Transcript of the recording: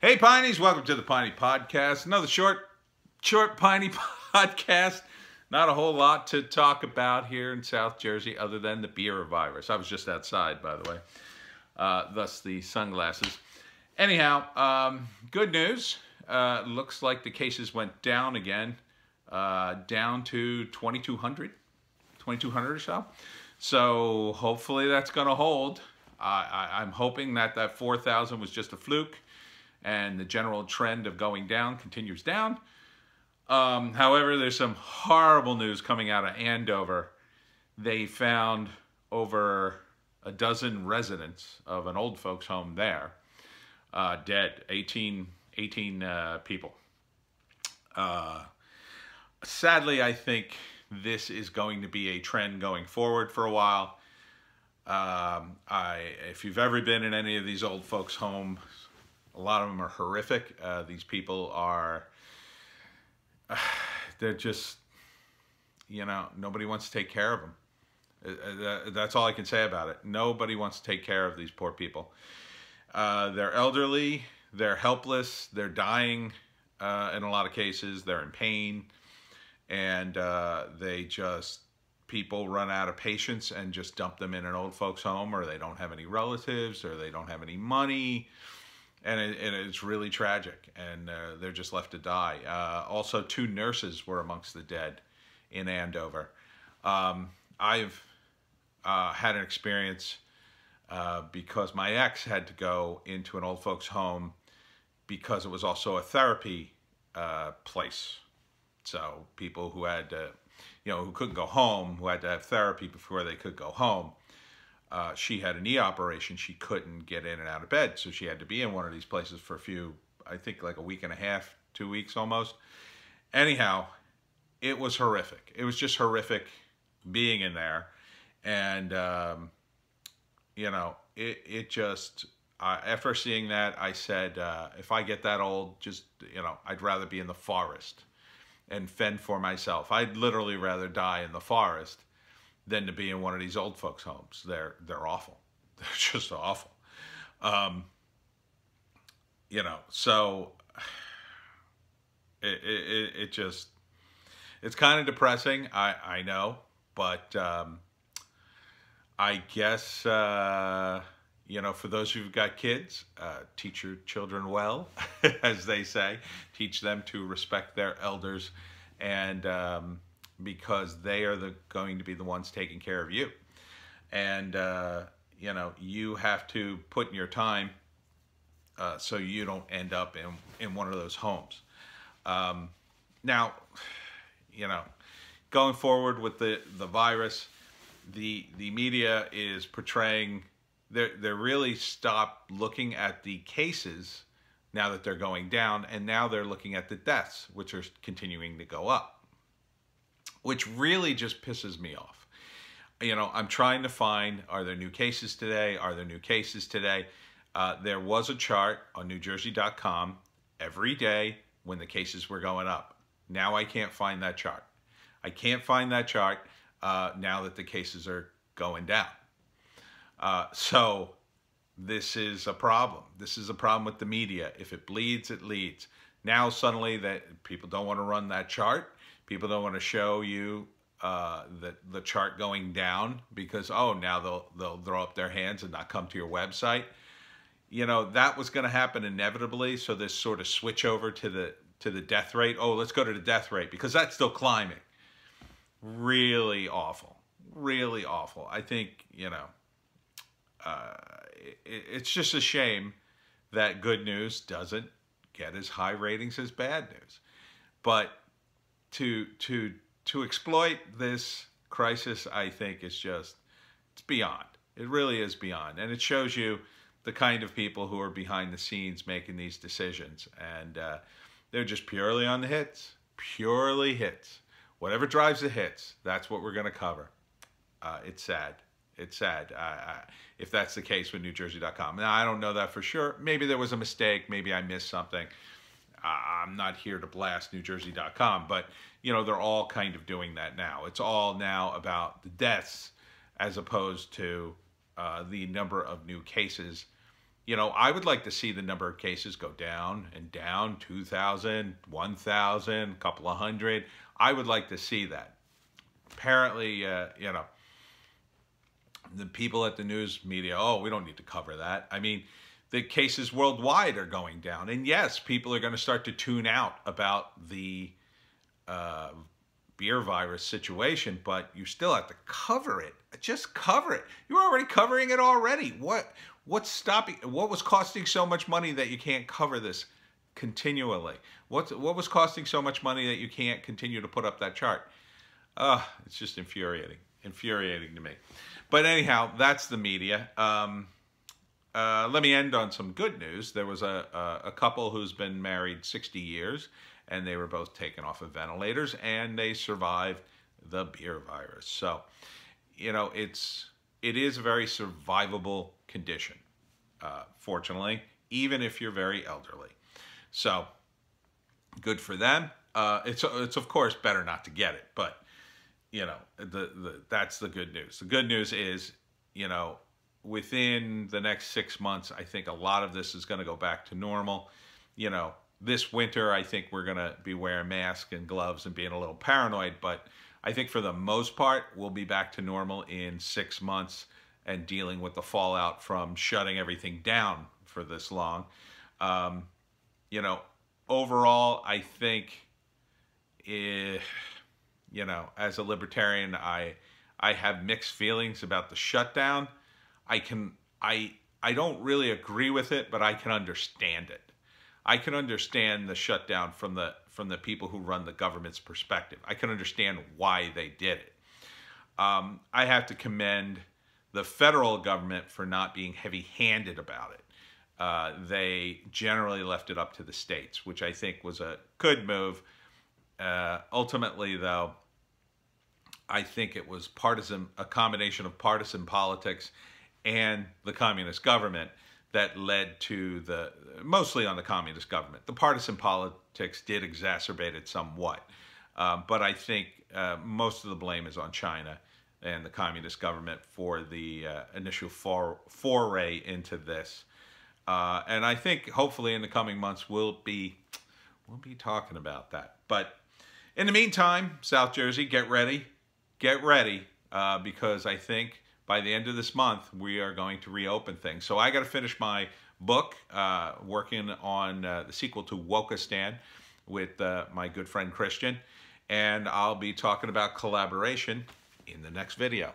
Hey, Pineys, welcome to the Piney Podcast. Another short Piney podcast. Not a whole lot to talk about here in South Jersey other than the beer virus. I was just outside, by the way, thus the sunglasses. Anyhow, good news. Looks like the cases went down again, down to 2,200 or so. So hopefully that's going to hold. I'm hoping that 4,000 was just a fluke, and the general trend of going down continues down. However, there's some horrible news coming out of Andover. They found over a dozen residents of an old folks home there dead, 18 people. Sadly, I think this is going to be a trend going forward for a while. If you've ever been in any of these old folks' homes, a lot of them are horrific. These people are, they're just, nobody wants to take care of them. That's all I can say about it. Nobody wants to take care of these poor people. They're elderly, they're helpless, they're dying in a lot of cases, they're in pain, and people run out of patience and just dump them in an old folks home, or they don't have any relatives, or they don't have any money. And it's really tragic, and they're just left to die. Also, 2 nurses were amongst the dead in Andover. I've had an experience because my ex had to go into an old folks home because it was also a therapy place. So people who had to, who couldn't go home, who had to have therapy before they could go home. She had a knee operation. She couldn't get in and out of bed, so she had to be in one of these places for I think like a week and a half, 2 weeks almost. Anyhow, it was horrific. It was just horrific being in there. And, after seeing that, I said, if I get that old, I'd rather be in the forest and fend for myself. I'd literally rather die in the forest than to be in one of these old folks' homes. They're awful. They're just awful. So it's kind of depressing. I know, but I guess for those who've got kids, teach your children well, as they say. Teach them to respect their elders, and because they are going to be the ones taking care of you. And, you have to put in your time so you don't end up in one of those homes. Now, going forward with the virus, the media is portraying, they're really stopped looking at the cases now that they're going down, and now they're looking at the deaths, which are continuing to go up, which really just pisses me off. I'm trying to find, are there new cases today? Are there new cases today? There was a chart on NewJersey.com every day when the cases were going up. Now I can't find that chart. I can't find that chart now that the cases are going down. So this is a problem. This is a problem with the media. If it bleeds, it leads. Now suddenly that people don't want to run that chart. People don't want to show you the chart going down because, now they'll throw up their hands and not come to your website. That was going to happen inevitably. So this sort of switch over to the death rate. Oh, let's go to the death rate because that's still climbing. Really awful. Really awful. I think, it's just a shame that good news doesn't get as high ratings as bad news. But to exploit this crisis, I think it's beyond. It really is beyond. And it shows you the kind of people who are behind the scenes making these decisions. And they're just purely on the hits. Purely hits. Whatever drives the hits, that's what we're going to cover. It's sad. It's sad if that's the case with NewJersey.com. Now, I don't know that for sure. Maybe there was a mistake. Maybe I missed something. I'm not here to blast NewJersey.com, but, they're all kind of doing that now. It's all now about the deaths as opposed to the number of new cases You know, I would like to see the number of cases go down and down, 2,000, 1,000, a couple of hundred. I would like to see that. Apparently, you know, the people at the news media, oh, we don't need to cover that. I mean, the cases worldwide are going down. And yes, people are going to start to tune out about the beer virus situation, but you still have to cover it. Just cover it. You're already covering it already. What's stopping? What was costing so much money that you can't cover this continually? What was costing so much money that you can't continue to put up that chart? It's just infuriating. Infuriating to me. But anyhow, that's the media. Let me end on some good news. There was a couple who's been married 60 years, and they were both taken off of ventilators, and they survived the beer virus. So, you know, it is a very survivable condition, fortunately, even if you're very elderly. So, good for them. It's of course better not to get it, but you know, that's the good news. The good news is, you know, within the next 6 months, I think a lot of this is going to go back to normal. You know, this winter, I think we're going to be wearing masks and gloves and being a little paranoid, but I think for the most part, we'll be back to normal in 6 months and dealing with the fallout from shutting everything down for this long. You know, overall, I think, you know, as a libertarian, I have mixed feelings about the shutdown. I don't really agree with it, but I can understand it. I can understand the shutdown from the people who run the government's perspective. I can understand why they did it. I have to commend the federal government for not being heavy-handed about it. They generally left it up to the states, which I think was a good move. Ultimately, though, I think it was a combination of partisan politics and the communist government that led to mostly on the communist government. The partisan politics did exacerbate it somewhat, but I think most of the blame is on China and the communist government for the initial foray into this. And I think hopefully in the coming months we'll be talking about that. But in the meantime, South Jersey, get ready, because I think by the end of this month we are going to reopen things. So I got to finish my book, working on the sequel to Wokistan with my good friend Christian, and I'll be talking about collaboration in the next video.